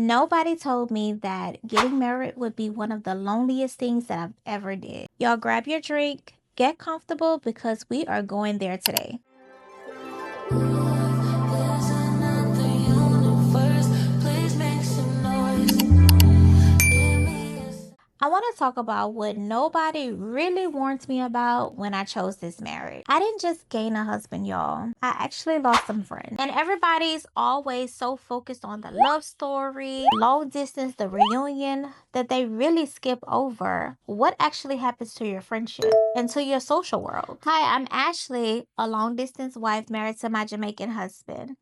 Nobody told me that getting married would be one of the loneliest things that I've ever did. Y'all grab your drink, get comfortable because we are going there today. I want to talk about what nobody really warned me about when I chose this marriage. I didn't just gain a husband, y'all. I actually lost some friends. And everybody's always so focused on the love story, long distance, the reunion, that they really skip over what actually happens to your friendship and to your social world. Hi, I'm Ashley, a long distance wife married to my Jamaican husband.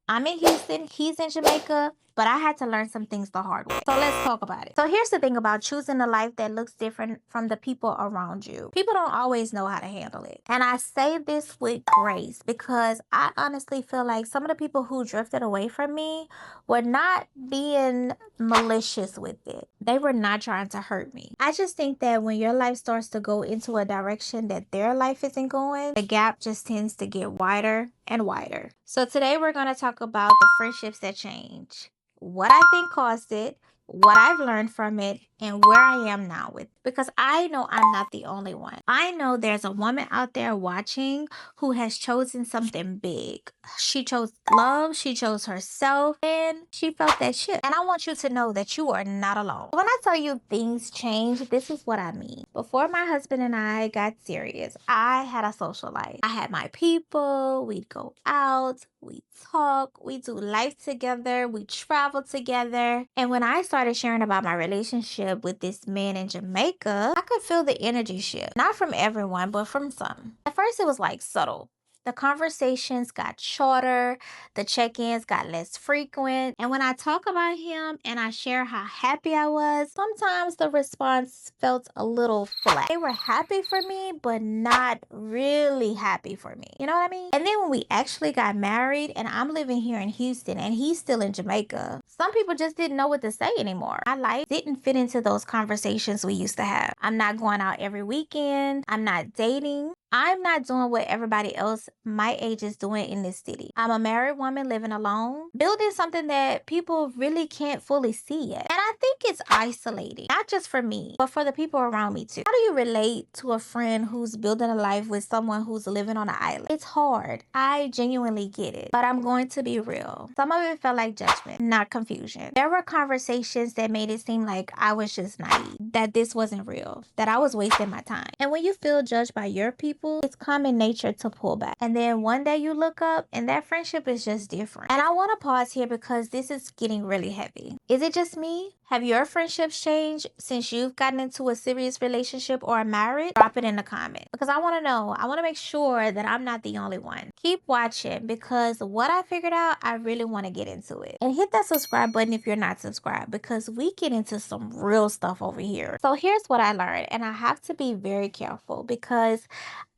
I'm in Houston, he's in Jamaica, but I had to learn some things the hard way. So let's talk about it. So here's the thing about choosing a life that looks different from the people around you. People don't always know how to handle it. And I say this with grace because I honestly feel like some of the people who drifted away from me were not being malicious with it. They were not trying to hurt me. I just think that when your life starts to go into a direction that their life isn't going, the gap just tends to get wider and wider. So today we're going to talk about the friendships that change, what I think caused it, what I've learned from it, and where I am now with it. Because I know I'm not the only one. I know there's a woman out there watching who has chosen something big. She chose love, she chose herself, and she felt that shift. And I want you to know that you are not alone. When I tell you things change, this is what I mean. Before my husband and I got serious, I had a social life. I had my people, we'd go out, we talk, we do life together, we travel together. And when I started sharing about my relationship with this man in Jamaica, I could feel the energy shift. Not from everyone, but from some. At first, it was like subtle. The conversations got shorter, the check-ins got less frequent. And when I talk about him and I share how happy I was, sometimes the response felt a little flat. They were happy for me, but not really happy for me. You know what I mean? And then when we actually got married and I'm living here in Houston and he's still in Jamaica, some people just didn't know what to say anymore. My life didn't fit into those conversations we used to have. I'm not going out every weekend. I'm not dating. I'm not doing what everybody else my age is doing in this city. I'm a married woman living alone, building something that people really can't fully see yet. And I think it's isolating, not just for me, but for the people around me too. How do you relate to a friend who's building a life with someone who's living on an island? It's hard. I genuinely get it, but I'm going to be real. Some of it felt like judgment, not confusion. There were conversations that made it seem like I was just naive, that this wasn't real, that I was wasting my time. And when you feel judged by your people, it's common nature to pull back. And then one day you look up and that friendship is just different. And I want to pause here because this is getting really heavy. Is it just me? Have your friendships changed since you've gotten into a serious relationship or a marriage? Drop it in the comments because I want to know. I want to make sure that I'm not the only one. Keep watching because what I figured out, I really want to get into it. And hit that subscribe button if you're not subscribed because we get into some real stuff over here. So here's what I learned, and I have to be very careful because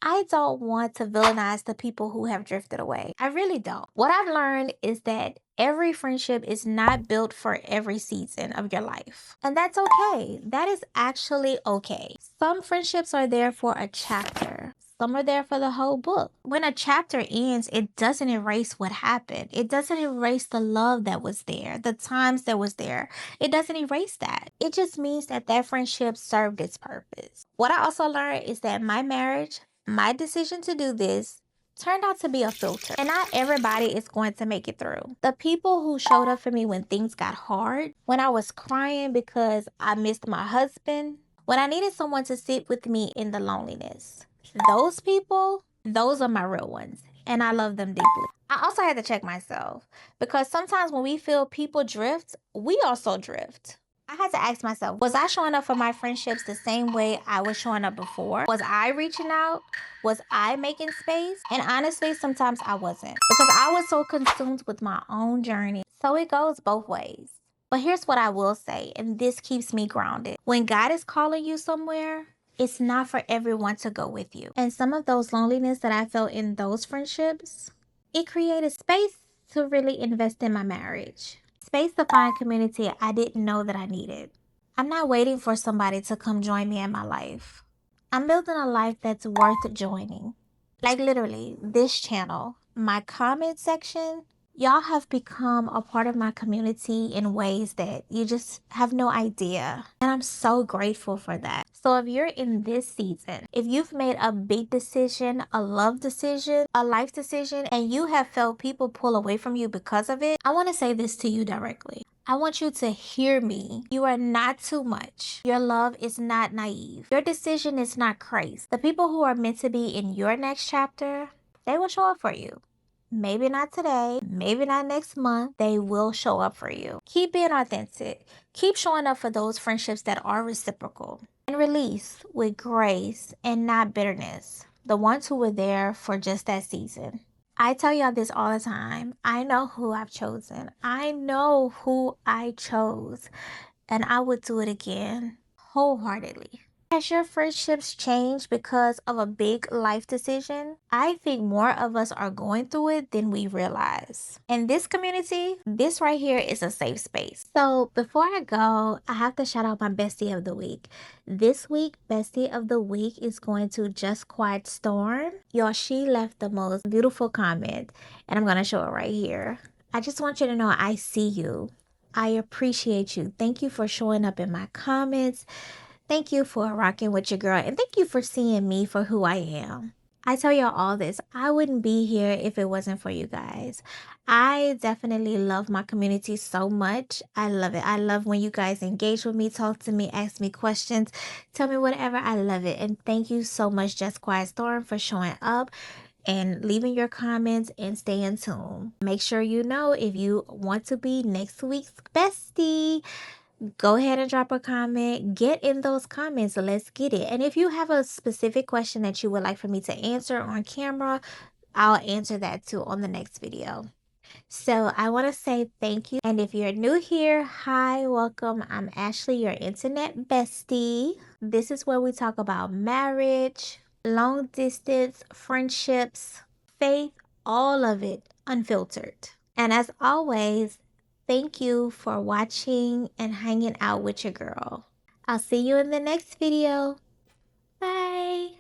I don't want to villainize the people who have drifted away. I really don't. What I've learned is that every friendship is not built for every season of your life. And that's okay. That is actually okay. Some friendships are there for a chapter. Some are there for the whole book. When a chapter ends, it doesn't erase what happened. It doesn't erase the love that was there, the times that was there. It doesn't erase that. It just means that that friendship served its purpose. What I also learned is that my marriage, my decision to do this, turned out to be a filter. And not everybody is going to make it through. The people who showed up for me when things got hard, when I was crying because I missed my husband, when I needed someone to sit with me in the loneliness, those people, those are my real ones. And I love them deeply. I also had to check myself because sometimes when we feel people drift, we also drift. I had to ask myself, was I showing up for my friendships the same way I was showing up before? Was I reaching out? Was I making space? And honestly, sometimes I wasn't because I was so consumed with my own journey. So it goes both ways. But here's what I will say, and this keeps me grounded. When God is calling you somewhere, it's not for everyone to go with you. And some of those loneliness that I felt in those friendships, it created space to really invest in my marriage. Space to find community I didn't know that I needed. I'm not waiting for somebody to come join me in my life. I'm building a life that's worth joining. Like literally, this channel, my comment section, Y'all have become a part of my community in ways that you just have no idea. And I'm so grateful for that. So if you're in this season, if you've made a big decision, a love decision, a life decision, and you have felt people pull away from you because of it, I want to say this to you directly. I want you to hear me. You are not too much. Your love is not naive. Your decision is not crazy. The people who are meant to be in your next chapter, they will show up for you. Maybe not today, maybe not next month. They will show up for you. Keep being authentic. Keep showing up for those friendships that are reciprocal. And release with grace and not bitterness. The ones who were there for just that season. I tell y'all this all the time. I know who I've chosen. I know who I chose. And I would do it again wholeheartedly. Has your friendships changed because of a big life decision? I think more of us are going through it than we realize. In this community, this right here is a safe space. So before I go, I have to shout out my bestie of the week. This week, bestie of the week is going to Just Quiet Storm. Y'all, she left the most beautiful comment, and I'm going to show it right here. I just want you to know I see you. I appreciate you. Thank you for showing up in my comments. Thank you for rocking with your girl, and thank you for seeing me for who I am. I tell y'all all this. I wouldn't be here if it wasn't for you guys. I definitely love my community so much. I love it. I love when you guys engage with me, talk to me, ask me questions, tell me whatever. I love it. And thank you so much, Just Quiet Storm, for showing up and leaving your comments and staying tuned. Make sure you know if you want to be next week's bestie. Go ahead and drop a comment. Get in those comments. Let's get it. And if you have a specific question that you would like for me to answer on camera, I'll answer that too on the next video. So I want to say thank you. And if you're new here, hi, welcome. I'm Ashley, your internet bestie. This is where we talk about marriage, long distance, friendships, faith, all of it unfiltered. And as always, thank you for watching and hanging out with your girl. I'll see you in the next video. Bye.